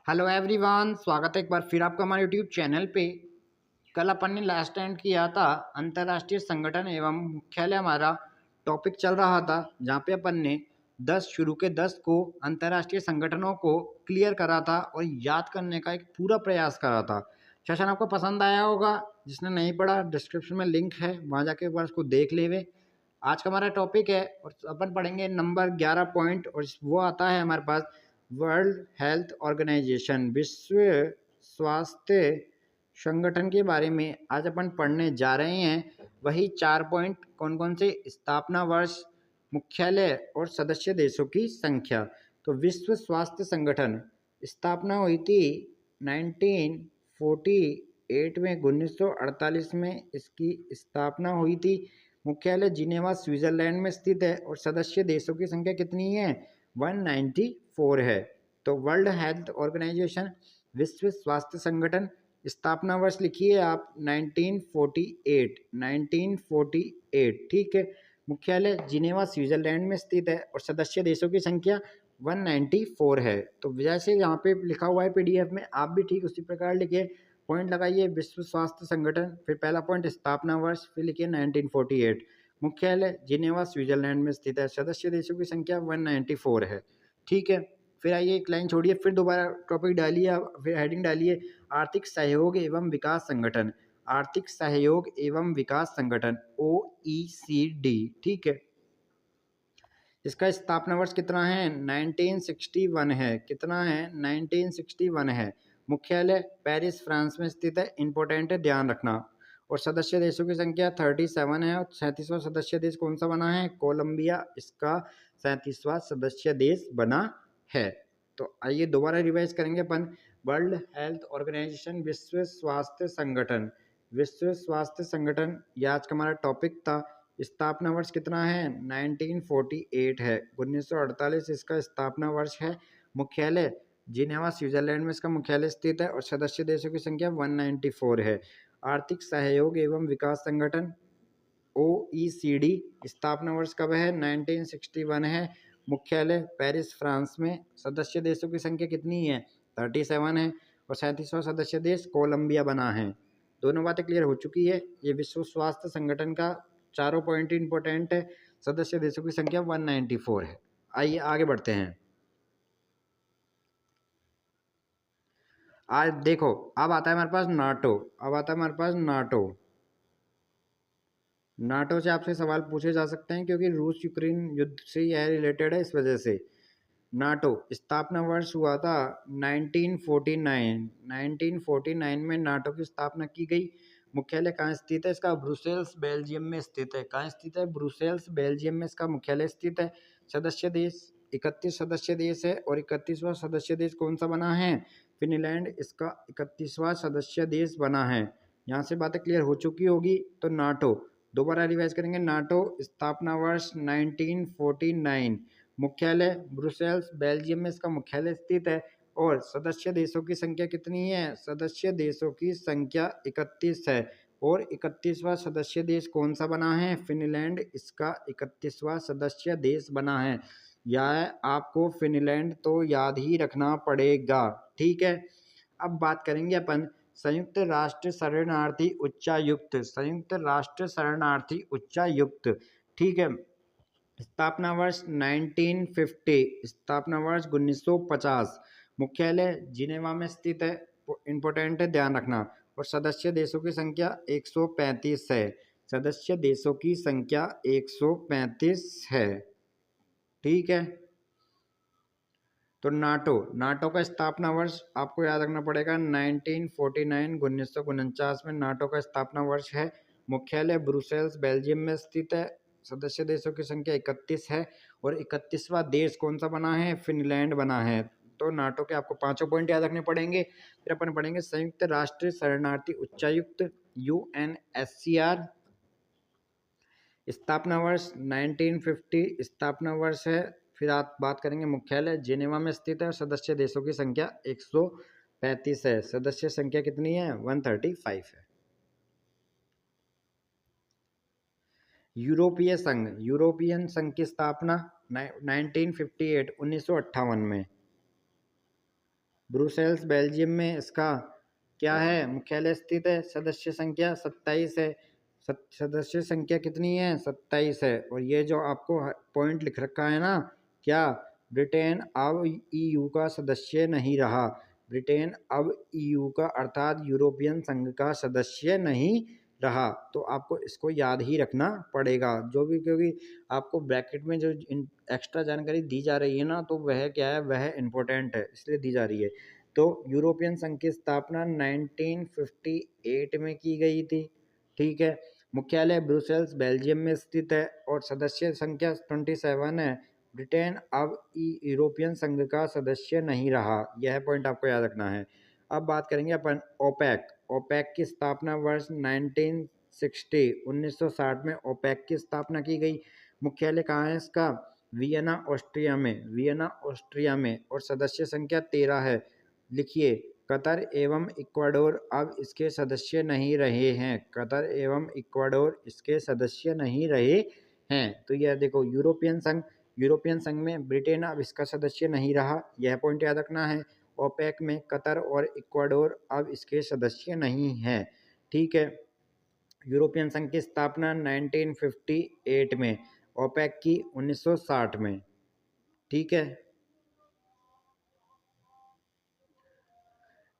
Hello everyone, स्वागत है एक बार फिर आपका हमारे यूट्यूब चैनल पे। कल अपन ने लास्ट एंड किया था अंतर्राष्ट्रीय संगठन एवं मुख्यालय। हमारा टॉपिक चल रहा था जहाँ पे अपन ने 10 शुरू के 10 को अंतर्राष्ट्रीय संगठनों को क्लियर करा था और याद करने का एक पूरा प्रयास करा था। सेशन आपको पसंद आया होगा। जिसने नहीं पढ़ा, डिस्क्रिप्शन में लिंक है, वहाँ जाके एक बार उसको देख लेवे। आज का हमारा टॉपिक है और अपन पढ़ेंगे नंबर 11 पॉइंट, और वो आता है हमारे पास वर्ल्ड हेल्थ ऑर्गेनाइजेशन, विश्व स्वास्थ्य संगठन के बारे में आज अपन पढ़ने जा रहे हैं। वही 4 पॉइंट कौन कौन से? स्थापना वर्ष, मुख्यालय और सदस्य देशों की संख्या। तो विश्व स्वास्थ्य संगठन स्थापना हुई थी 1948 में, 1948 में इसकी स्थापना हुई थी। मुख्यालय जिनेवा स्विट्जरलैंड में स्थित है और सदस्य देशों की संख्या कितनी है? 194 है। तो वर्ल्ड हेल्थ ऑर्गेनाइजेशन, विश्व स्वास्थ्य संगठन, स्थापना वर्ष लिखिए आप 1948, 1948। ठीक है। मुख्यालय जिनेवा स्विट्जरलैंड में स्थित है और सदस्य देशों की संख्या 194 है। तो जैसे यहाँ पे लिखा हुआ है पीडीएफ में, आप भी ठीक उसी प्रकार लिखिए। पॉइंट लगाइए विश्व स्वास्थ्य संगठन, फिर पहला पॉइंट स्थापना वर्ष, फिर लिखिए 1948। मुख्यालय जिनेवा स्विट्जरलैंड में स्थित है, सदस्य देशों की संख्या 194 है। ठीक है। फिर आइए एक लाइन छोड़िए, फिर दोबारा टॉपिक डालिए, फिर हेडिंग डालिए आर्थिक सहयोग एवं विकास संगठन। आर्थिक सहयोग एवं विकास संगठन OECD। ठीक है। इसका स्थापना वर्ष कितना है? 1961 है। कितना है? 1961 है। मुख्यालय पेरिस फ्रांस में स्थित है। इंपॉर्टेंट है, ध्यान रखना। और सदस्य देशों की संख्या 37 है। और 37वां सदस्य देश कौन सा बना है? कोलंबिया इसका 37वां सदस्य देश बना है। तो आइए दोबारा रिवाइज करेंगे अपन। वर्ल्ड हेल्थ ऑर्गेनाइजेशन, विश्व स्वास्थ्य संगठन, विश्व स्वास्थ्य संगठन ये आज का हमारा टॉपिक था। स्थापना वर्ष कितना है? 1948 है। 1948 इसका स्थापना वर्ष है। मुख्यालय जिनेवा स्विट्जरलैंड में इसका मुख्यालय स्थित है और सदस्य देशों की संख्या 194 है। आर्थिक सहयोग एवं विकास संगठन OECD, स्थापना वर्ष कब है? 1961 है। मुख्यालय पेरिस फ्रांस में। सदस्य देशों की संख्या कितनी है? 37 है। और 37वां सदस्य देश कोलंबिया बना है। दोनों बातें क्लियर हो चुकी है। ये विश्व स्वास्थ्य संगठन का चारों पॉइंट इंपॉर्टेंट है। सदस्य देशों की संख्या 194 है। आइए आगे बढ़ते हैं। आज देखो, अब आता है हमारे पास नाटो। अब आता है हमारे पास नाटो। नाटो से आपसे सवाल पूछे जा सकते हैं क्योंकि रूस यूक्रेन युद्ध से यह रिलेटेड है, इस वजह से। नाटो स्थापना वर्ष हुआ था 1949। 1949 में नाटो की स्थापना की गई। मुख्यालय कहाँ स्थित है इसका? ब्रुसेल्स बेल्जियम में स्थित है। कहाँ स्थित है? ब्रुसेल्स बेल्जियम में इसका मुख्यालय स्थित है। सदस्य देश 31 सदस्य देश है और 31वां सदस्य देश कौन सा बना है? फिनलैंड इसका 31वां सदस्य देश बना है। यहाँ से बातें क्लियर हो चुकी होगी। तो नाटो दोबारा रिवाइज करेंगे। नाटो स्थापना वर्ष 1949, मुख्यालय ब्रुसेल्स बेल्जियम में इसका मुख्यालय स्थित है और सदस्य देशों की संख्या कितनी है? सदस्य देशों की संख्या 31 है। और 31वां सदस्य देश कौन सा बना है? फिनलैंड इसका 31वां सदस्य देश बना है। यह आपको फिनलैंड तो याद ही रखना पड़ेगा। ठीक है। अब बात करेंगे अपन संयुक्त राष्ट्र शरणार्थी उच्चायुक्त। संयुक्त राष्ट्र शरणार्थी उच्चायुक्त। ठीक है। स्थापना वर्ष 1950, स्थापना वर्ष 1950। मुख्यालय जिनेवा में स्थित है। इंपॉर्टेंट है, ध्यान रखना। और सदस्य देशों की संख्या 135 है। सदस्य देशों की संख्या 135 है। ठीक है। तो नाटो, नाटो का स्थापना वर्ष आपको याद रखना पड़ेगा 1949, 1949 में नाटो का स्थापना वर्ष है। मुख्यालय ब्रुसेल्स बेल्जियम में स्थित है। सदस्य देशों की संख्या 31 है और 31वां देश कौन सा बना है? फिनलैंड बना है। तो नाटो के आपको पांचों पॉइंट याद रखने पड़ेंगे। फिर अपन पढ़ेंगे संयुक्त राष्ट्र शरणार्थी उच्चायुक्त, UNSCR। स्थापना वर्ष 1950 स्थापना वर्ष है। फिर आप बात करेंगे मुख्यालय जिनेवा में स्थित है और सदस्य देशों की संख्या 135 है। सदस्य संख्या कितनी है? 135 है। यूरोपीय संघ, यूरोपियन संघ की स्थापना 1958, 1958 में। ब्रुसेल्स बेल्जियम में इसका क्या है मुख्यालय स्थित है। सदस्य संख्या 27 है। सदस्य संख्या कितनी है 27 है। और ये जो आपको पॉइंट लिख रखा है ना, क्या ब्रिटेन अब ईयू का सदस्य नहीं रहा। ब्रिटेन अब ईयू का अर्थात यूरोपियन संघ का सदस्य नहीं रहा। तो आपको इसको याद ही रखना पड़ेगा जो भी, क्योंकि आपको ब्रैकेट में जो एक्स्ट्रा जानकारी दी जा रही है ना, तो वह क्या है, वह इम्पोर्टेंट है, इसलिए दी जा रही है। तो यूरोपियन संघ की स्थापना 1958 में की गई थी। ठीक है। मुख्यालय ब्रुसेल्स बेल्जियम में स्थित है और सदस्य संख्या 27 है। ब्रिटेन अब यूरोपियन संघ का सदस्य नहीं रहा। यह पॉइंट आपको याद रखना है। अब बात करेंगे अपन ओपेक। ओपेक की स्थापना वर्ष 1960 में ओपेक की स्थापना की गई। मुख्यालय कहाँ है इसका, वियना ऑस्ट्रिया में। वियना ऑस्ट्रिया में। और सदस्य संख्या 13 है। लिखिए, कतर एवं इक्वाडोर अब इसके सदस्य नहीं रहे हैं। कतर एवं इक्वाडोर इसके सदस्य नहीं रहे हैं। तो यह देखो, यूरोपियन संघ में ब्रिटेन अब इसका सदस्य नहीं रहा, यह पॉइंट याद रखना है। ओपेक में कतर और इक्वाडोर अब इसके सदस्य नहीं हैं। ठीक है। यूरोपियन संघ की स्थापना 1958 में, ओपेक की 1960 में। ठीक है।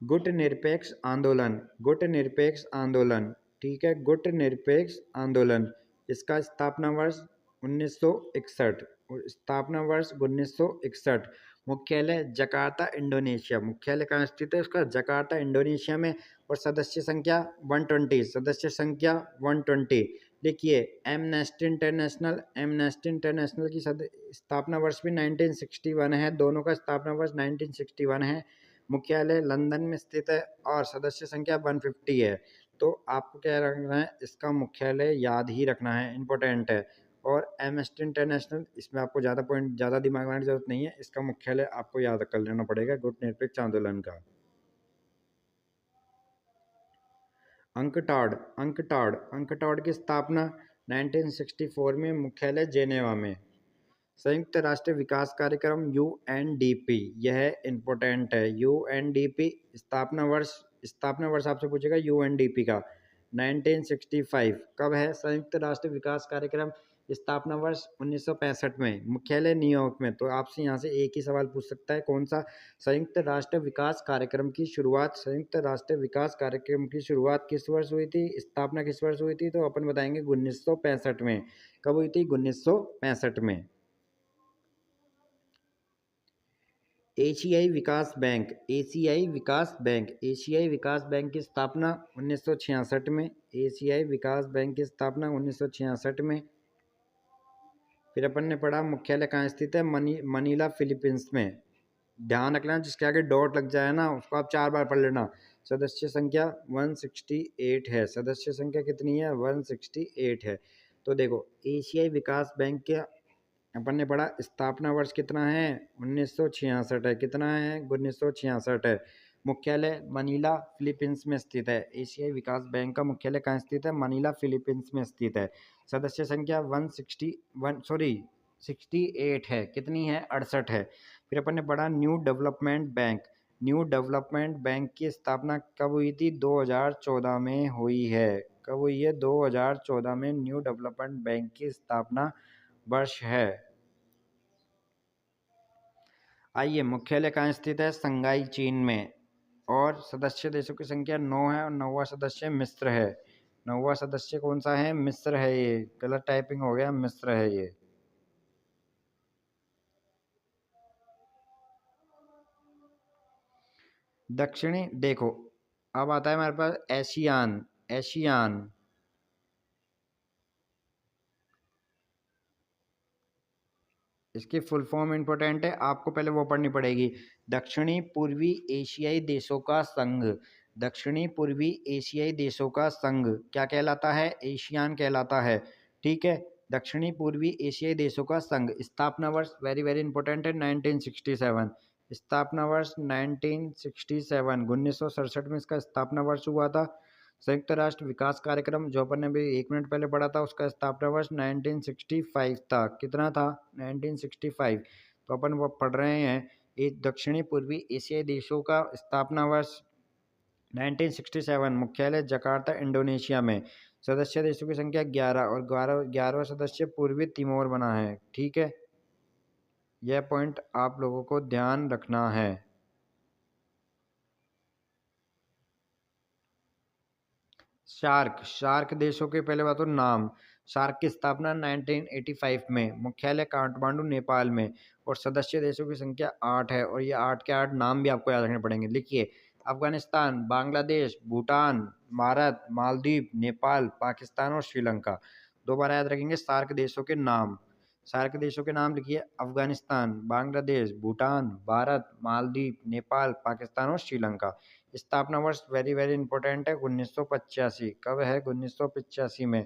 गुटनिरपेक्ष आंदोलन। गुटनिरपेक्ष आंदोलन। ठीक है। गुटनिरपेक्ष आंदोलन, इसका स्थापना वर्ष 1961 और स्थापना वर्ष 1961। मुख्यालय जकार्ता इंडोनेशिया। मुख्यालय कहाँ स्थित है उसका, जकार्ता इंडोनेशिया में। और सदस्य संख्या 120। सदस्य संख्या 120। देखिए, एमनेस्टी इंटरनेशनल की स्थापना वर्ष भी 1961 है। दोनों का स्थापना वर्ष 1961 है। मुख्यालय लंदन में स्थित है और सदस्य संख्या 150 है। तो आपको क्या रखना है, इसका मुख्यालय याद ही रखना है, इम्पोर्टेंट है। और एमनेस्टी इंटरनेशनल, इसमें आपको ज़्यादा दिमाग लगाने की जरूरत नहीं है, इसका मुख्यालय आपको याद कर लेना पड़ेगा गुटनिरपेक्ष आंदोलन का। अंकटाड की स्थापना 1964 में, मुख्यालय जेनेवा में। संयुक्त राष्ट्र विकास कार्यक्रम यूएनडीपी, यह इम्पोर्टेंट है। यूएनडीपी स्थापना वर्ष आपसे पूछेगा यूएनडीपी का 1965। कब है संयुक्त राष्ट्र विकास कार्यक्रम, स्थापना वर्ष 1965 में। मुख्यालय न्यूयॉर्क में। तो आपसे यहाँ से एक ही सवाल पूछ सकता है, कौन सा, संयुक्त राष्ट्र विकास कार्यक्रम की शुरुआत, संयुक्त राष्ट्र विकास कार्यक्रम की शुरुआत किस वर्ष हुई थी, स्थापना किस वर्ष हुई थी। तो अपन बताएंगे 1965 में। कब हुई थी, 1965 में। एशियाई विकास बैंक। एशियाई विकास बैंक की स्थापना 1966 में। एशियाई विकास बैंक की स्थापना 1966 में। फिर अपन ने पढ़ा मुख्यालय कहाँ स्थित है, मनीला फिलीपींस में। ध्यान रखना, जिसके आगे डॉट लग जाए ना उसको आप 4 बार पढ़ लेना। सदस्य संख्या 168 है। सदस्य संख्या कितनी है, 168 है। तो देखो, एशियाई विकास बैंक के अपन ने पढ़ा स्थापना वर्ष कितना है, 1966 है। कितना है, 1966 है। मुख्यालय मनीला फिलीपींस में स्थित है। एशियाई विकास बैंक का मुख्यालय कहाँ स्थित है, मनीला फिलीपींस में स्थित है। सदस्य संख्या 68 है। कितनी है, 68 है। फिर अपन ने पढ़ा new development bank. New development bank की स्थापना कब हुई थी, 2014 में हुई है। कब हुई है, 2014 में न्यू डेवलपमेंट बैंक की स्थापना वर्ष है। आइए, मुख्यालय कहाँ स्थित है, शंघाई चीन में। और सदस्य देशों की संख्या 9 है और 9वां सदस्य मिस्र है। 9वां सदस्य कौन सा है, मिस्र है। ये गलत टाइपिंग हो गया, मिस्र है ये। दक्षिणी, देखो अब आता है हमारे पास एशियान। एशियान, इसकी फुल फॉर्म इंपॉर्टेंट है, आपको पहले वो पढ़नी पड़ेगी। दक्षिणी पूर्वी एशियाई देशों का संघ। दक्षिणी पूर्वी एशियाई देशों का संघ क्या कहलाता है, एशियान कहलाता है। ठीक है। दक्षिणी पूर्वी एशियाई देशों का संघ। स्थापना वर्ष वेरी वेरी इंपॉर्टेंट है, 1967। स्थापना वर्ष 1967, 1967 में इसका स्थापना वर्ष हुआ था। संयुक्त राष्ट्र विकास कार्यक्रम जो अपन ने अभी 1 मिनट पहले पढ़ा था, उसका स्थापना वर्ष 1965 था। कितना था, 1965। तो अपन वो पढ़ रहे हैं दक्षिणी पूर्वी एशियाई देशों का स्थापना वर्ष 1967, मुख्यालय जकार्ता इंडोनेशिया में। सदस्य देशों की संख्या 11 और 11वां सदस्य पूर्वी तिमोर बना है। ठीक है, यह पॉइंट आप लोगों को ध्यान रखना है। शार्क देशों के पहले बात तो नाम। शार्क की स्थापना 1985 में, मुख्यालय काठमांडू नेपाल में और सदस्य देशों की संख्या 8 है। और ये 8 के 8 नाम भी आपको याद रखने पड़ेंगे। लिखिए, अफगानिस्तान, बांग्लादेश, भूटान, भारत, मालदीव, नेपाल, पाकिस्तान और श्रीलंका। दोबारा याद रखेंगे सार्क देशों के नाम। सार्क देशों के नाम लिखिए, अफगानिस्तान, बांग्लादेश, भूटान, भारत, मालदीव, नेपाल, पाकिस्तान और श्रीलंका। स्थापना वर्ष वेरी वेरी इंपॉर्टेंट है, 1985। कब है? 1985 में।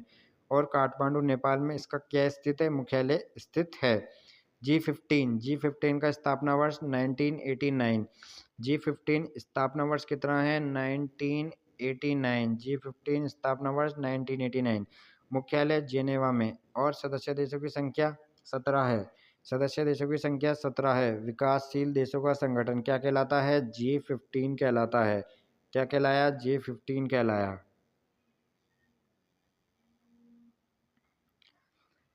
और काठमांडू नेपाल में इसका क्या स्थित है? मुख्यालय स्थित है। G15 का स्थापना वर्ष 1989। G15 स्थापना वर्ष कितना है? 1989। G15 स्थापना वर्ष 1989। मुख्यालय जेनेवा में और सदस्य देशों की संख्या 17 है। सदस्य देशों की संख्या 17 है। विकासशील देशों का संगठन क्या कहलाता है? G15 कहलाता है। क्या कहलाया? G15 कहलाया।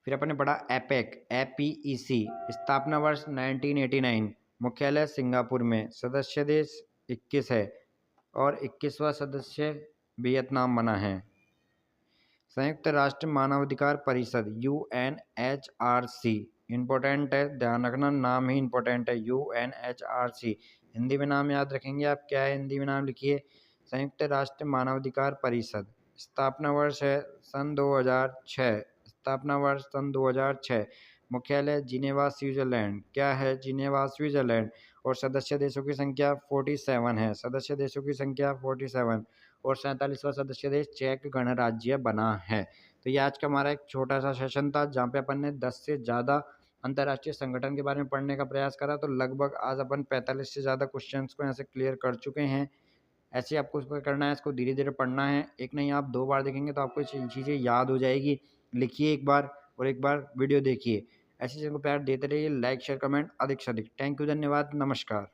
फिर अपने पढ़ा एपेक, APEC, स्थापना वर्ष 1989, मुख्यालय सिंगापुर में। सदस्य देश 21 है और 21वां सदस्य वियतनाम बना है। संयुक्त राष्ट्र मानवाधिकार परिषद, UNHRC, इंपॉर्टेंट है, ध्यान रखना, नाम ही इंपॉर्टेंट है। UNHRC हिंदी में नाम याद रखेंगे आप। क्या है हिंदी में नाम? लिखिए, संयुक्त राष्ट्र मानवाधिकार परिषद। स्थापना वर्ष है सन 2006। स्थापना वर्ष सन 2006। मुख्यालय जिनेवा, स्विट्जरलैंड। क्या है? Geneva, Switzerland. और सदस्य देशों की संख्या 47 है। सदस्य देशों की संख्या 47 और 47वां सदस्य देश चेक गणराज्य बना है। तो ये आज का हमारा एक छोटा सा सेशन था जहाँ पे अपन ने 10 से ज़्यादा अंतर्राष्ट्रीय संगठन के बारे में पढ़ने का प्रयास करा। तो लगभग आज अपन 45 से ज़्यादा क्वेश्चंस को यहाँ से क्लियर कर चुके हैं। ऐसे आपको उसको करना है, इसको धीरे धीरे पढ़ना है। एक नहीं, आप 2 बार देखेंगे तो आपको चीज़ें याद हो जाएगी। लिखिए एक बार और एक बार वीडियो देखिए। ऐसे चीज़ों को प्यार देते रहिए। लाइक, शेयर, कमेंट अधिक से अधिक। थैंक यू, धन्यवाद, नमस्कार।